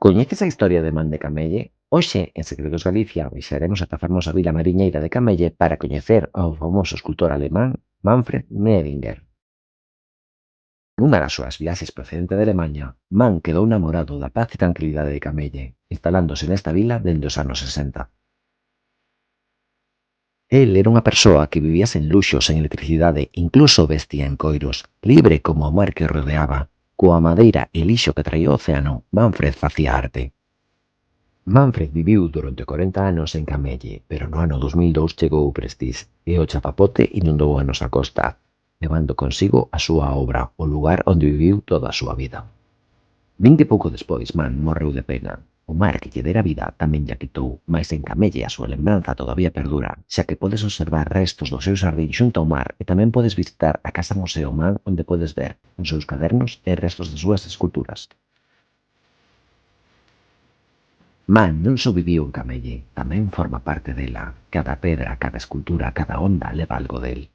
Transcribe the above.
Coñeces a historia de Man de Camelle? Hoxe, en Secretos Galicia, baixaremos ata a fermosa vila mariñeira de Camelle para coñecer ao famoso escultor alemán Manfred Medinger. Nunha das súas viaxes procedente de Alemaña, Man quedou namorado da paz e tranquilidade de Camelle, instalándose nesta vila dende os anos 60. El era unha persoa que vivía sen luxo, sen electricidade, incluso vestía en coiros, libre como o mar que o rodeaba. Coa madeira e lixo que traía o océano, Manfred facía arte. Manfred viviu durante 40 anos en Camelle, pero no ano 2002 chegou o Prestige e o chapapote inundou a nosa costa, levando consigo a súa obra, o lugar onde viviu toda a súa vida. 20 e pouco despois, Man morreu de pena. O mar que lle dera vida tamén lla quitou, mais en Camelle a súa lembranza todavía perdura, xa que podes observar restos do seu xardín xunto ao mar e tamén podes visitar a Casa Museo Man onde podes ver os seus cadernos e restos das súas esculturas. Man non só viviu en Camelle, tamén forma parte dela. Cada pedra, cada escultura, cada onda leva algo del.